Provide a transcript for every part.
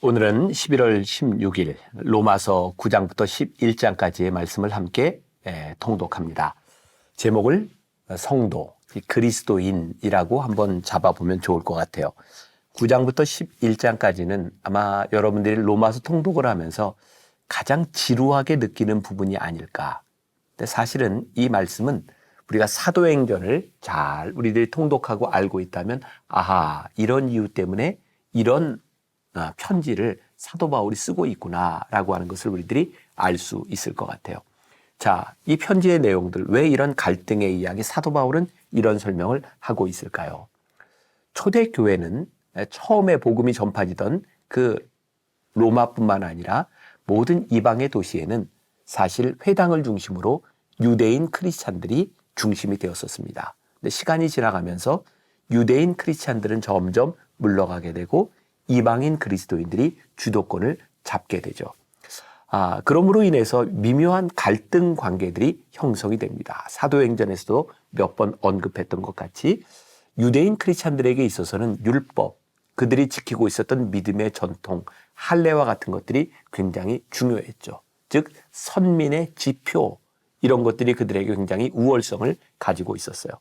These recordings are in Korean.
오늘은 11월 16일 로마서 9장부터 11장까지의 말씀을 함께 통독합니다. 제목을 성도, 그리스도인이라고 한번 잡아보면 좋을 것 같아요. 9장부터 11장까지는 아마 여러분들이 로마서 통독을 하면서 가장 지루하게 느끼는 부분이 아닐까. 근데 사실은 이 말씀은 우리가 사도행전을 잘 우리들이 통독하고 알고 있다면 아하, 이런 이유 때문에 이런 편지를 사도 바울이 쓰고 있구나라고 하는 것을 우리들이 알 수 있을 것 같아요. 자, 이 편지의 내용들, 왜 이런 갈등의 이야기, 사도 바울은 이런 설명을 하고 있을까요? 초대교회는 처음에 복음이 전파되던 그 로마뿐만 아니라 모든 이방의 도시에는 사실 회당을 중심으로 유대인 크리스찬들이 중심이 되었었습니다. 근데 시간이 지나가면서 유대인 크리스찬들은 점점 물러가게 되고 이방인 그리스도인들이 주도권을 잡게 되죠. 그러므로 인해서 미묘한 갈등 관계들이 형성이 됩니다. 사도행전에서도 몇 번 언급했던 것 같이 유대인 크리스찬들에게 있어서는 율법, 그들이 지키고 있었던 믿음의 전통, 할례와 같은 것들이 굉장히 중요했죠. 즉 선민의 지표, 이런 것들이 그들에게 굉장히 우월성을 가지고 있었어요.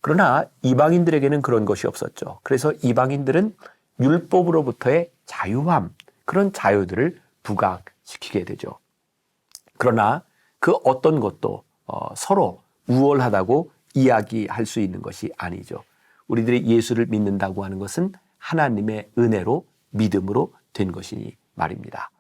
그러나 이방인들에게는 그런 것이 없었죠. 그래서 이방인들은 율법으로부터의 자유함, 그런 자유들을 부각시키게 되죠. 그러나 그 어떤 것도 서로 우월하다고 이야기할 수 있는 것이 아니죠. 우리들이 예수를 믿는다고 하는 것은 하나님의 은혜로 믿음으로 된 것이니 말입니다.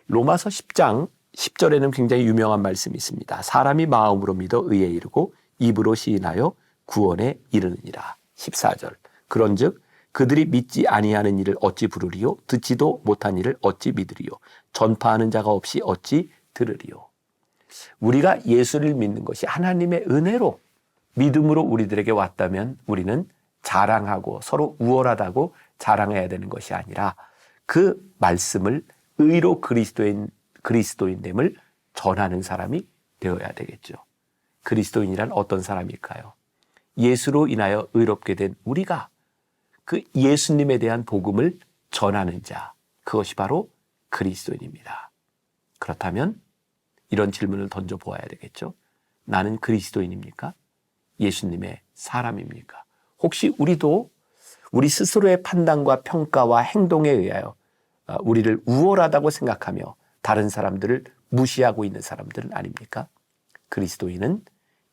로마서 10장 10절에는 굉장히 유명한 말씀이 있습니다. 사람이 마음으로 믿어 의에 이르고 입으로 시인하여 구원에 이르느니라. 14절. 그런즉 그들이 믿지 아니하는 일을 어찌 부르리요? 듣지도 못한 일을 어찌 믿으리요? 전파하는 자가 없이 어찌 들으리요? 우리가 예수를 믿는 것이 하나님의 은혜로 믿음으로 우리들에게 왔다면 우리는 자랑하고 서로 우월하다고 자랑해야 되는 것이 아니라 그 말씀을 의로 그리스도인됨을 전하는 사람이 되어야 되겠죠. 그리스도인이란 어떤 사람일까요? 예수로 인하여 의롭게 된 우리가 그 예수님에 대한 복음을 전하는 자, 그것이 바로 그리스도인입니다. 그렇다면 이런 질문을 던져보아야 되겠죠. 나는 그리스도인입니까? 예수님의 사람입니까? 혹시 우리도 우리 스스로의 판단과 평가와 행동에 의하여 우리를 우월하다고 생각하며 다른 사람들을 무시하고 있는 사람들은 아닙니까? 그리스도인은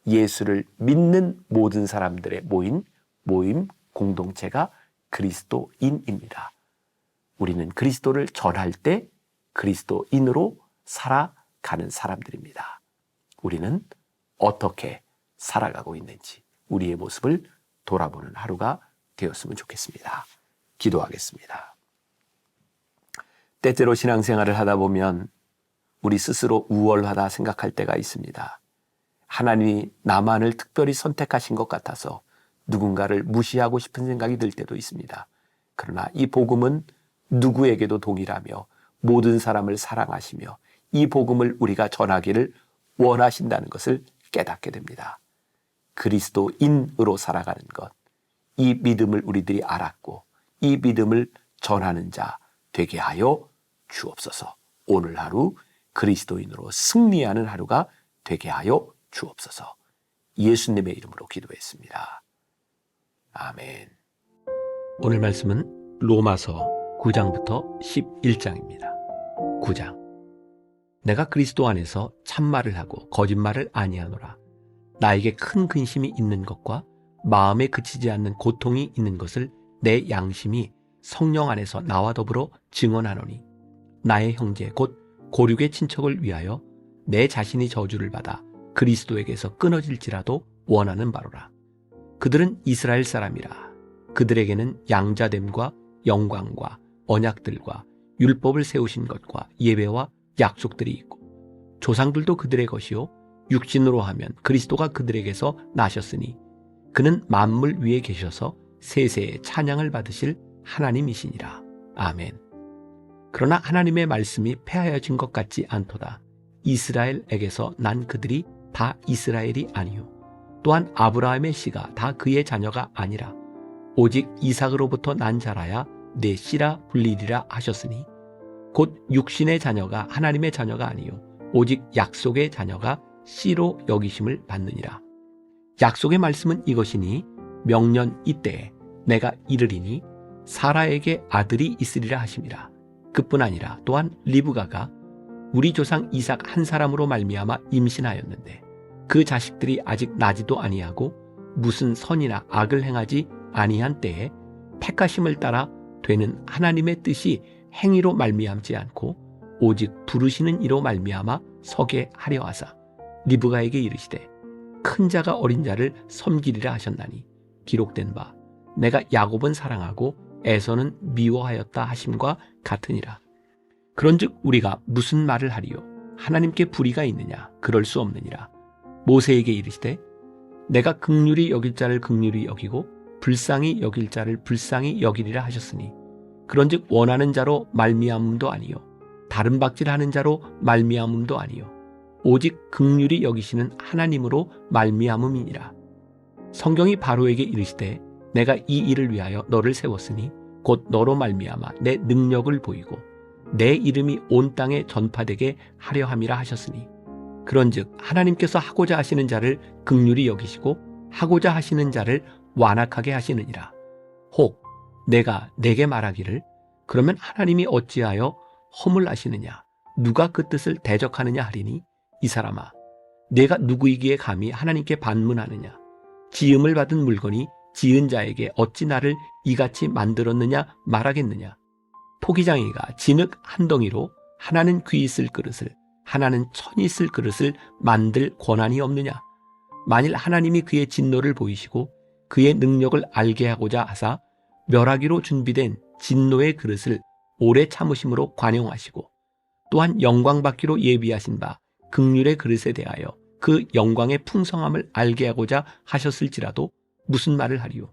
예수를 믿는 모든 사람들의 모임 공동체가 그리스도인입니다. 우리는 그리스도를 전할 때 그리스도인으로 살아가는 사람들입니다. 우리는 어떻게 살아가고 있는지 우리의 모습을 돌아보는 하루가 되었으면 좋겠습니다. 기도하겠습니다. 때때로 신앙생활을 하다 보면 우리 스스로 우월하다 생각할 때가 있습니다. 하나님이 나만을 특별히 선택하신 것 같아서 누군가를 무시하고 싶은 생각이 들 때도 있습니다. 그러나 이 복음은 누구에게도 동일하며 모든 사람을 사랑하시며 이 복음을 우리가 전하기를 원하신다는 것을 깨닫게 됩니다. 그리스도인으로 살아가는 것, 이 믿음을 우리들이 알았고 이 믿음을 전하는 자 되게 하여 주옵소서. 오늘 하루 그리스도인으로 승리하는 하루가 되게 하여 주옵소서. 예수님의 이름으로 기도했습니다. 아멘. 오늘 말씀은 로마서 9장부터 11장입니다. 9장. 내가 그리스도 안에서 참말을 하고 거짓말을 아니하노라. 나에게 큰 근심이 있는 것과 마음에 그치지 않는 고통이 있는 것을 내 양심이 성령 안에서 나와 더불어 증언하노니 나의 형제 곧 고륙의 친척을 위하여 내 자신이 저주를 받아 그리스도에게서 끊어질지라도 원하는 바로라. 그들은 이스라엘 사람이라. 그들에게는 양자됨과 영광과 언약들과 율법을 세우신 것과 예배와 약속들이 있고 조상들도 그들의 것이요 육신으로 하면 그리스도가 그들에게서 나셨으니 그는 만물 위에 계셔서 세세의 찬양을 받으실 하나님이시니라. 아멘. 그러나 하나님의 말씀이 폐하여진 것 같지 않도다. 이스라엘에게서 난 그들이 다 이스라엘이 아니요 또한 아브라함의 씨가 다 그의 자녀가 아니라 오직 이삭으로부터 난 자라야 내 씨라 불리리라 하셨으니 곧 육신의 자녀가 하나님의 자녀가 아니요 오직 약속의 자녀가 씨로 여기심을 받느니라. 약속의 말씀은 이것이니 명년 이때에 내가 이르리니 사라에게 아들이 있으리라 하심이라. 그뿐 아니라 또한 리브가가 우리 조상 이삭 한 사람으로 말미암아 임신하였는데 그 자식들이 아직 나지도 아니하고 무슨 선이나 악을 행하지 아니한 때에 택하심을 따라 되는 하나님의 뜻이 행위로 말미암지 않고 오직 부르시는 이로 말미암아 서게 하려 하사 리브가에게 이르시되 큰 자가 어린 자를 섬기리라 하셨나니 기록된 바 내가 야곱은 사랑하고 에서는 미워하였다 하심과 같으니라. 그런즉 우리가 무슨 말을 하리요? 하나님께 불의가 있느냐? 그럴 수 없느니라. 모세에게 이르시되 내가 긍휼히 여길 자를 긍휼히 여기고 불쌍히 여길 자를 불쌍히 여기리라 하셨으니 그런즉 원하는 자로 말미암음도 아니요 다른 박질하는 자로 말미암음도 아니요 오직 긍휼히 여기시는 하나님으로 말미암음이니라. 성경이 바로에게 이르시되 내가 이 일을 위하여 너를 세웠으니 곧 너로 말미암아 내 능력을 보이고 내 이름이 온 땅에 전파되게 하려 함이라 하셨으니 그런즉 하나님께서 하고자 하시는 자를 긍휼히 여기시고 하고자 하시는 자를 완악하게 하시느니라. 혹 내가 내게 말하기를 그러면 하나님이 어찌하여 허물하시느냐 누가 그 뜻을 대적하느냐 하리니 이 사람아 내가 누구이기에 감히 하나님께 반문하느냐 지음을 받은 물건이 지은 자에게 어찌 나를 이같이 만들었느냐 말하겠느냐. 토기장이가 진흙 한 덩이로 하나는 귀 있을 그릇을 하나는 천이 있을 그릇을 만들 권한이 없느냐. 만일 하나님이 그의 진노를 보이시고 그의 능력을 알게 하고자 하사 멸하기로 준비된 진노의 그릇을 오래 참으심으로 관용하시고 또한 영광받기로 예비하신 바 긍휼의 그릇에 대하여 그 영광의 풍성함을 알게 하고자 하셨을지라도 무슨 말을 하리요?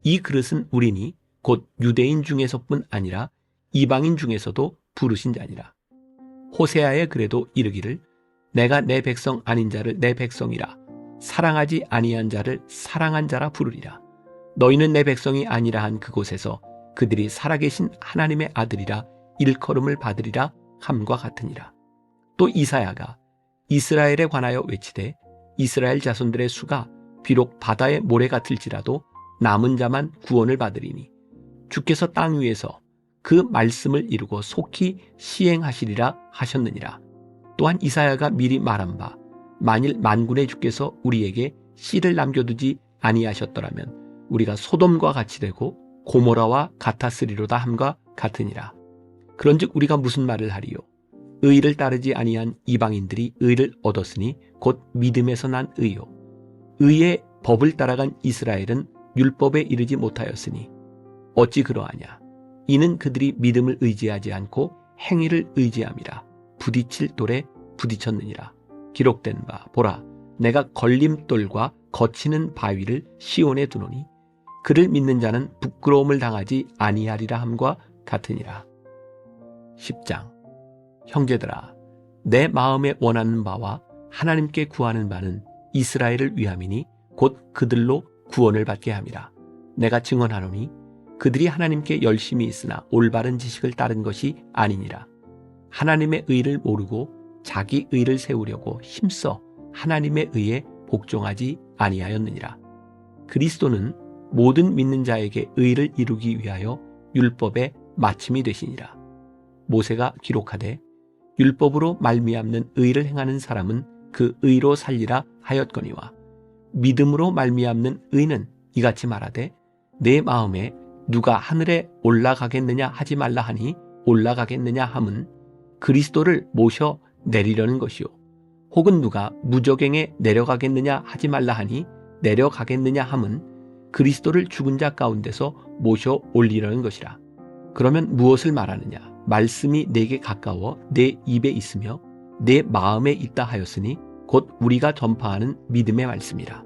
이 그릇은 우리니 곧 유대인 중에서뿐 아니라 이방인 중에서도 부르신 자니라. 호세아에 그래도 이르기를 내가 내 백성 아닌 자를 내 백성이라 사랑하지 아니한 자를 사랑한 자라 부르리라. 너희는 내 백성이 아니라 한 그곳에서 그들이 살아계신 하나님의 아들이라 일컬음을 받으리라 함과 같으니라. 또 이사야가 이스라엘에 관하여 외치되 이스라엘 자손들의 수가 비록 바다의 모래 같을지라도 남은 자만 구원을 받으리니 주께서 땅 위에서 그 말씀을 이루고 속히 시행하시리라 하셨느니라. 또한 이사야가 미리 말한 바 만일 만군의 주께서 우리에게 씨를 남겨두지 아니하셨더라면 우리가 소돔과 같이 되고 고모라와 같았으리로다 함과 같으니라. 그런즉 우리가 무슨 말을 하리요? 의를 따르지 아니한 이방인들이 의를 얻었으니 곧 믿음에서 난 의요. 의의 법을 따라간 이스라엘은 율법에 이르지 못하였으니 어찌 그러하냐. 이는 그들이 믿음을 의지하지 않고 행위를 의지함이라. 부딪힐 돌에 부딪혔느니라. 기록된 바 보라 내가 걸림돌과 거치는 바위를 시온에 두노니 그를 믿는 자는 부끄러움을 당하지 아니하리라 함과 같으니라. 10장. 형제들아 내 마음에 원하는 바와 하나님께 구하는 바는 이스라엘을 위함이니 곧 그들로 구원을 받게 함이라. 내가 증언하노니 그들이 하나님께 열심히 있으나 올바른 지식을 따른 것이 아니니라. 하나님의 의를 모르고 자기 의를 세우려고 힘써 하나님의 의에 복종하지 아니하였느니라. 그리스도는 모든 믿는 자에게 의를 이루기 위하여 율법의 마침이 되시니라. 모세가 기록하되 율법으로 말미암는 의를 행하는 사람은 그 의로 살리라 하였거니와 믿음으로 말미암는 의는 이같이 말하되 내 마음에 누가 하늘에 올라가겠느냐 하지 말라 하니 올라가겠느냐 함은 그리스도를 모셔 내리려는 것이요 혹은 누가 무저갱에 내려가겠느냐 하지 말라 하니 내려가겠느냐 함은 그리스도를 죽은 자 가운데서 모셔 올리려는 것이라. 그러면 무엇을 말하느냐? 말씀이 내게 가까워 내 입에 있으며 내 마음에 있다 하였으니 곧 우리가 전파하는 믿음의 말씀이라.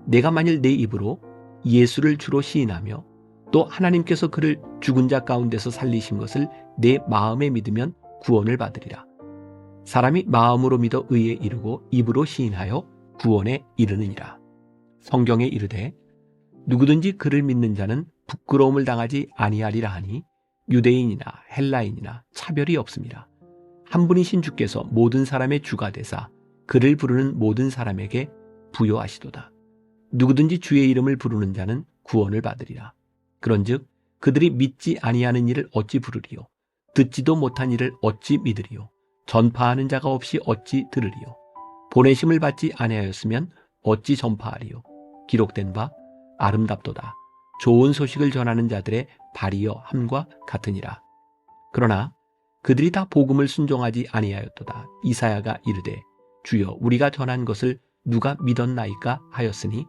내가 만일 내 입으로 예수를 주로 시인하며 또 하나님께서 그를 죽은 자 가운데서 살리신 것을 내 마음에 믿으면 구원을 받으리라. 사람이 마음으로 믿어 의에 이르고 입으로 시인하여 구원에 이르느니라. 성경에 이르되 누구든지 그를 믿는 자는 부끄러움을 당하지 아니하리라 하니 유대인이나 헬라인이나 차별이 없습니다. 한 분이신 주께서 모든 사람의 주가 되사 그를 부르는 모든 사람에게 부요하시도다. 누구든지 주의 이름을 부르는 자는 구원을 받으리라. 그런즉 그들이 믿지 아니하는 일을 어찌 부르리요? 듣지도 못한 일을 어찌 믿으리요? 전파하는 자가 없이 어찌 들으리요? 보내심을 받지 아니하였으면 어찌 전파하리요? 기록된 바 아름답도다. 좋은 소식을 전하는 자들의 발이여 함과 같으니라. 그러나 그들이 다 복음을 순종하지 아니하였도다. 이사야가 이르되 주여 우리가 전한 것을 누가 믿었나이까 하였으니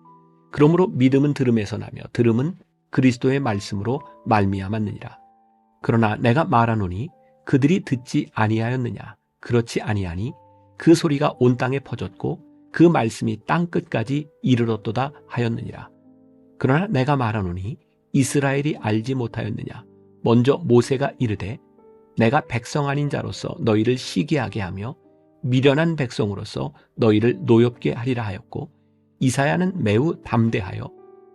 그러므로 믿음은 들음에서 나며 들음은 그리스도의 말씀으로 말미암았느니라. 그러나 내가 말하노니 그들이 듣지 아니하였느냐? 그렇지 아니하니 그 소리가 온 땅에 퍼졌고 그 말씀이 땅 끝까지 이르렀도다 하였느니라. 그러나 내가 말하노니 이스라엘이 알지 못하였느냐? 먼저 모세가 이르되 내가 백성 아닌 자로서 너희를 시기하게 하며 미련한 백성으로서 너희를 노엽게 하리라 하였고, 이사야는 매우 담대하여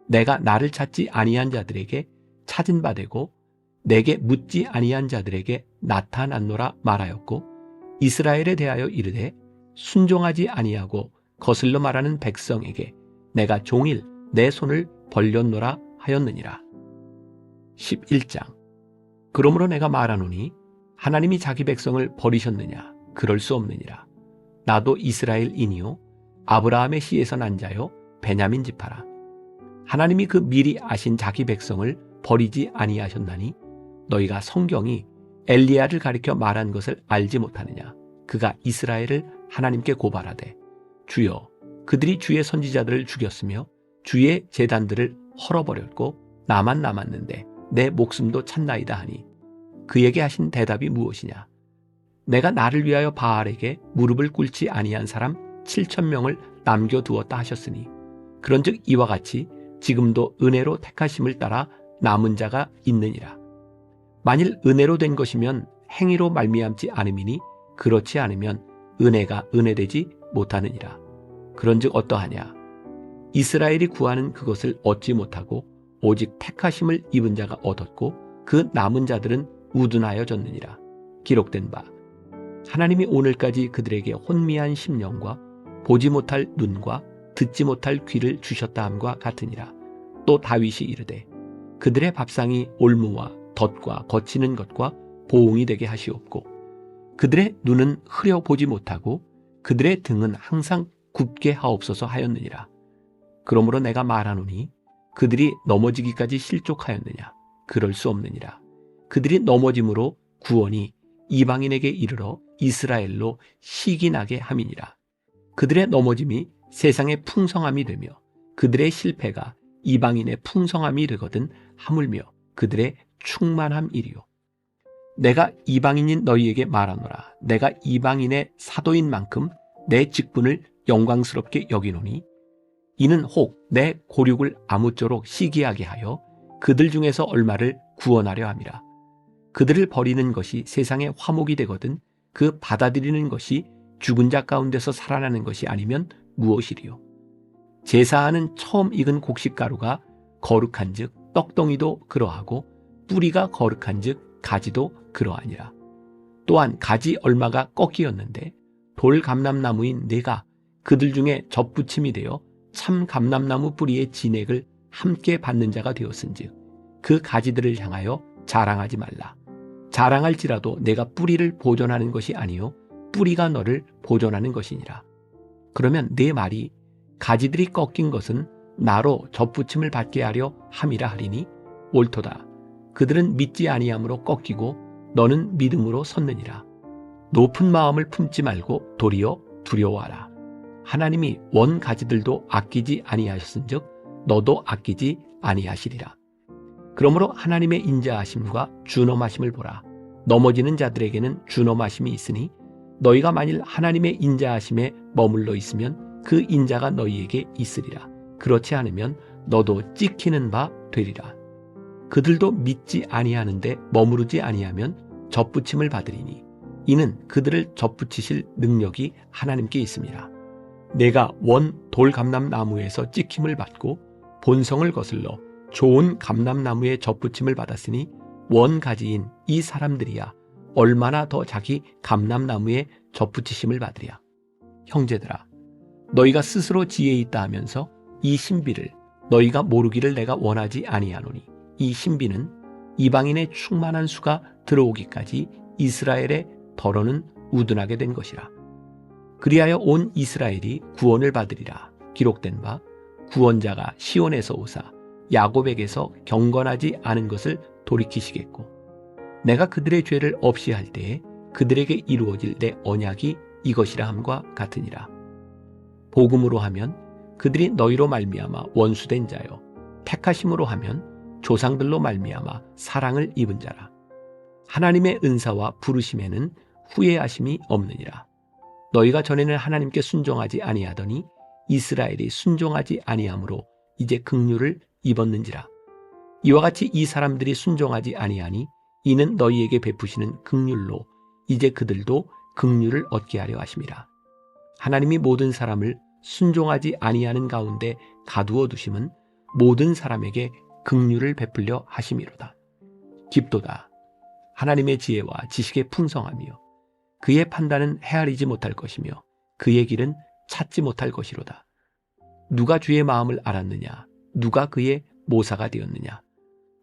내가 나를 찾지 아니한 자들에게 찾은 바 되고 내게 묻지 아니한 자들에게 나타났노라 말하였고, 이스라엘에 대하여 이르되 순종하지 아니하고 거슬러 말하는 백성에게 내가 종일 내 손을 벌렸노라 하였느니라. 11장. 그러므로 내가 말하노니 하나님이 자기 백성을 버리셨느냐? 그럴 수 없느니라. 나도 이스라엘인이요 아브라함의 씨에서 난 자요 베냐민 지파라. 하나님이 그 미리 아신 자기 백성을 버리지 아니하셨나니 너희가 성경이 엘리야를 가리켜 말한 것을 알지 못하느냐? 그가 이스라엘을 하나님께 고발하되 주여 그들이 주의 선지자들을 죽였으며 주의 제단들을 헐어버렸고 나만 남았는데 내 목숨도 찼나이다 하니 그에게 하신 대답이 무엇이냐? 내가 나를 위하여 바알에게 무릎을 꿇지 아니한 사람 7,000명을 남겨두었다 하셨으니 그런즉 이와 같이 지금도 은혜로 택하심을 따라 남은 자가 있느니라. 만일 은혜로 된 것이면 행위로 말미암지 않음이니 그렇지 않으면 은혜가 은혜되지 못하느니라. 그런즉 어떠하냐? 이스라엘이 구하는 그것을 얻지 못하고 오직 택하심을 입은 자가 얻었고 그 남은 자들은 우둔하여졌느니라. 기록된 바 하나님이 오늘까지 그들에게 혼미한 심령과 보지 못할 눈과 듣지 못할 귀를 주셨다 함과 같으니라. 또 다윗이 이르되 그들의 밥상이 올무와 덫과 거치는 것과 보응이 되게 하시옵고 그들의 눈은 흐려 보지 못하고 그들의 등은 항상 굽게 하옵소서 하였느니라. 그러므로 내가 말하노니 그들이 넘어지기까지 실족하였느냐? 그럴 수 없느니라. 그들이 넘어짐으로 구원이 이방인에게 이르러 이스라엘로 시기나게 함이니라. 그들의 넘어짐이 세상의 풍성함이 되며 그들의 실패가 이방인의 풍성함이 되거든 하물며 그들의 충만함이리요. 내가 이방인인 너희에게 말하노라. 내가 이방인의 사도인 만큼 내 직분을 영광스럽게 여기노니 이는 혹 내 고륙을 아무쪼록 시기하게 하여 그들 중에서 얼마를 구원하려 함이라. 그들을 버리는 것이 세상의 화목이 되거든 그 받아들이는 것이 죽은 자 가운데서 살아나는 것이 아니면 무엇이리요? 제사하는 처음 익은 곡식가루가 거룩한 즉 떡덩이도 그러하고 뿌리가 거룩한 즉 가지도 그러하니라. 또한 가지 얼마가 꺾이었는데 돌 감람나무인 내가 그들 중에 접붙임이 되어 참 감람나무 뿌리의 진액을 함께 받는 자가 되었은즉 그 가지들을 향하여 자랑하지 말라. 자랑할지라도 내가 뿌리를 보존하는 것이 아니요 뿌리가 너를 보존하는 것이니라. 그러면 내 말이 가지들이 꺾인 것은 나로 접붙임을 받게 하려 함이라 하리니 옳도다. 그들은 믿지 아니함으로 꺾이고 너는 믿음으로 섰느니라. 높은 마음을 품지 말고 도리어 두려워하라. 하나님이 원 가지들도 아끼지 아니하셨은즉 너도 아끼지 아니하시리라. 그러므로 하나님의 인자하심과 준엄하심을 보라. 넘어지는 자들에게는 준엄하심이 있으니 너희가 만일 하나님의 인자하심에 머물러 있으면 그 인자가 너희에게 있으리라. 그렇지 않으면 너도 찍히는 바 되리라. 그들도 믿지 아니하는데 머무르지 아니하면 접붙임을 받으리니 이는 그들을 접붙이실 능력이 하나님께 있습니다. 내가 원 돌 감람나무에서 찍힘을 받고 본성을 거슬러 좋은 감람나무에 접붙임을 받았으니 원가지인 이 사람들이야 얼마나 더 자기 감람나무에 접붙이심을 받으랴. 형제들아, 너희가 스스로 지혜 있다 하면서 이 신비를 너희가 모르기를 내가 원하지 아니하노니, 이 신비는 이방인의 충만한 수가 들어오기까지 이스라엘의 더러는 우둔하게 된 것이라. 그리하여 온 이스라엘이 구원을 받으리라. 기록된 바 구원자가 시온에서 오사 야곱에게서 경건하지 않은 것을 돌이키시겠고, 내가 그들의 죄를 없이 할 때에 그들에게 이루어질 내 언약이 이것이라 함과 같으니라. 복음으로 하면 그들이 너희로 말미암아 원수된 자요, 택하심으로 하면 조상들로 말미암아 사랑을 입은 자라. 하나님의 은사와 부르심에는 후회하심이 없느니라. 너희가 전에는 하나님께 순종하지 아니하더니 이스라엘이 순종하지 아니함으로 이제 긍휼을 입었는지라. 이와 같이 이 사람들이 순종하지 아니하니 이는 너희에게 베푸시는 긍휼로 이제 그들도 긍휼을 얻게 하려 하심이라. 하나님이 모든 사람을 순종하지 아니하는 가운데 가두어 두심은 모든 사람에게 긍휼을 베풀려 하심이로다. 깊도다. 하나님의 지혜와 지식의 풍성하며 그의 판단은 헤아리지 못할 것이며 그의 길은 찾지 못할 것이로다. 누가 주의 마음을 알았느냐? 누가 그의 모사가 되었느냐?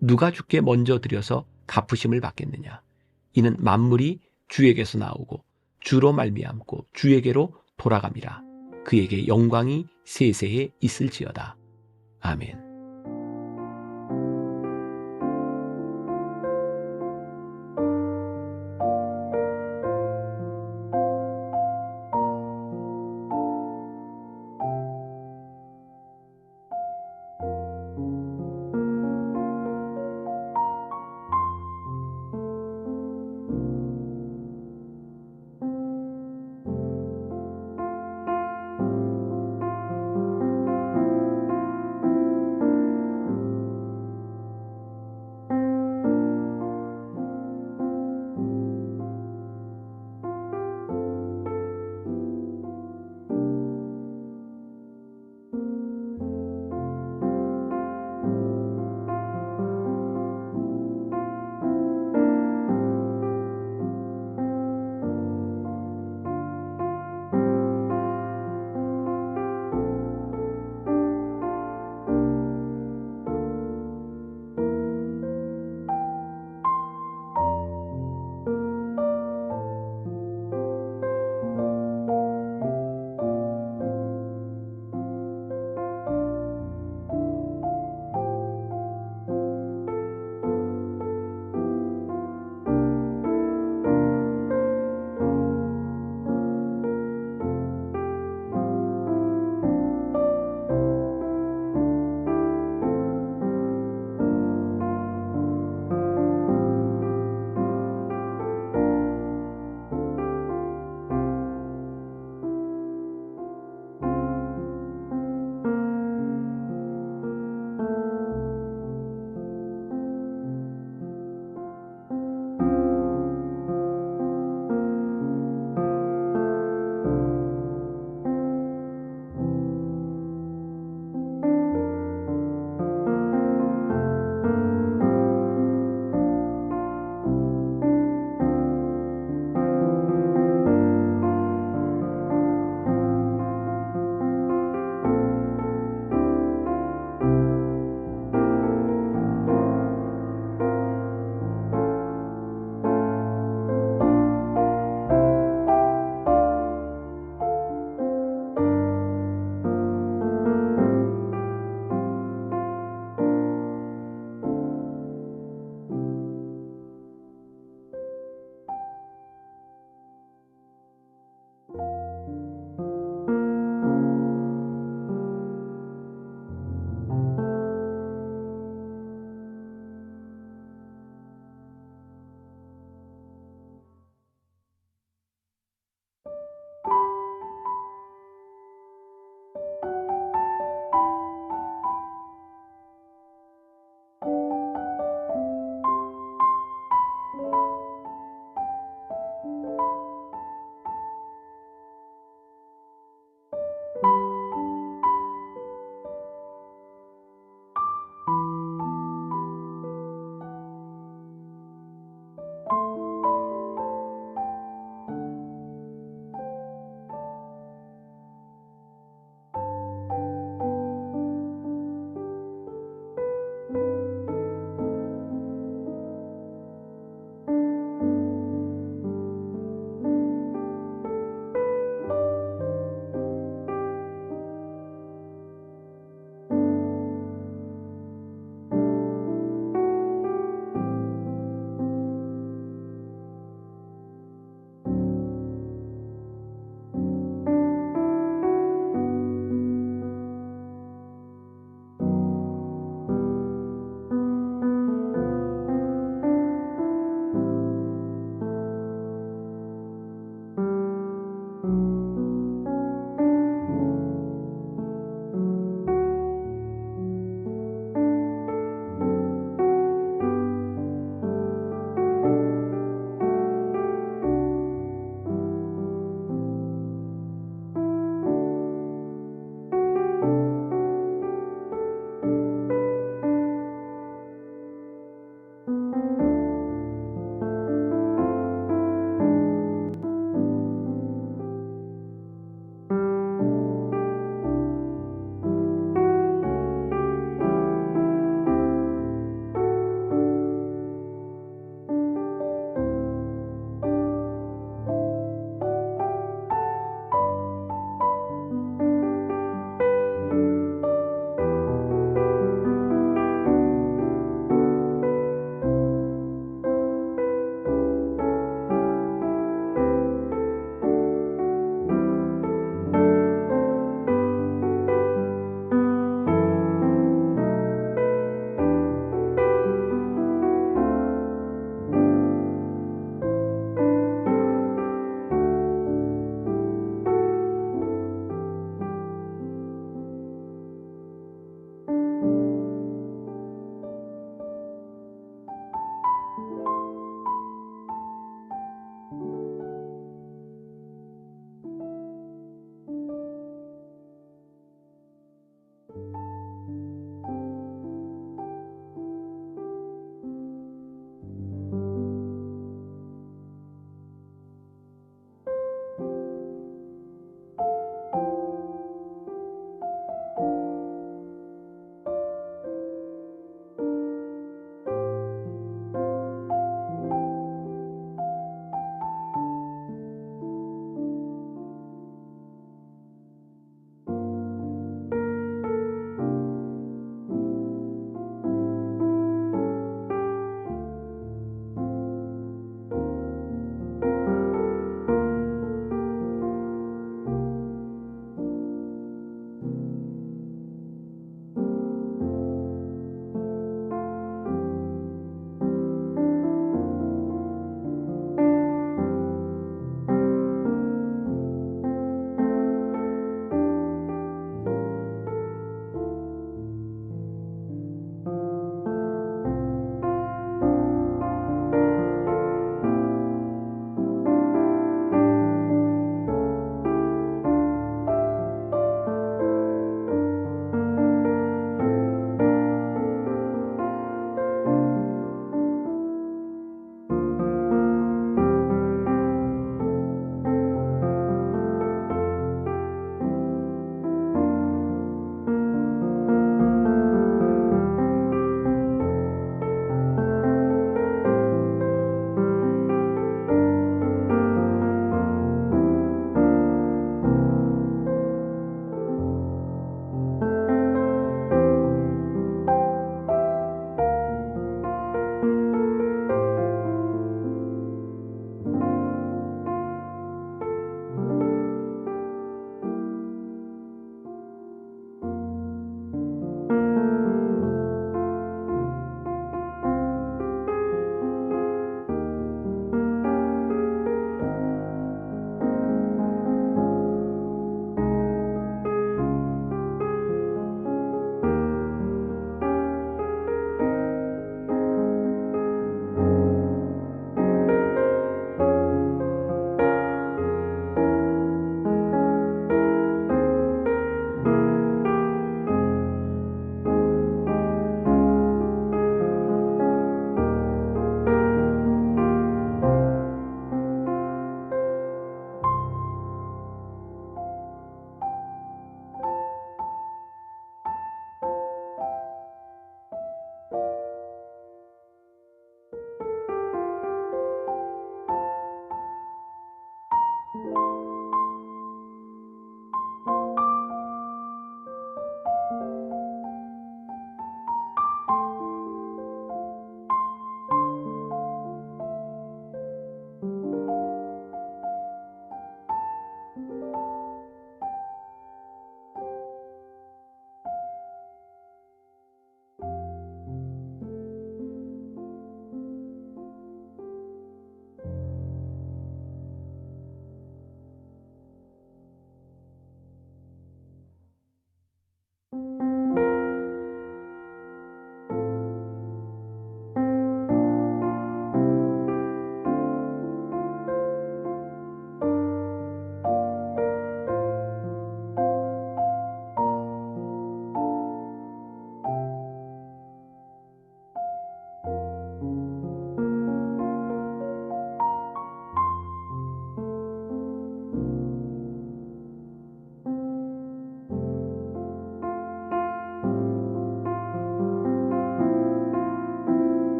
누가 주께 먼저 드려서 갚으심을 받겠느냐? 이는 만물이 주에게서 나오고 주로 말미암고 주에게로 돌아감이라. 그에게 영광이 세세에 있을지어다. 아멘.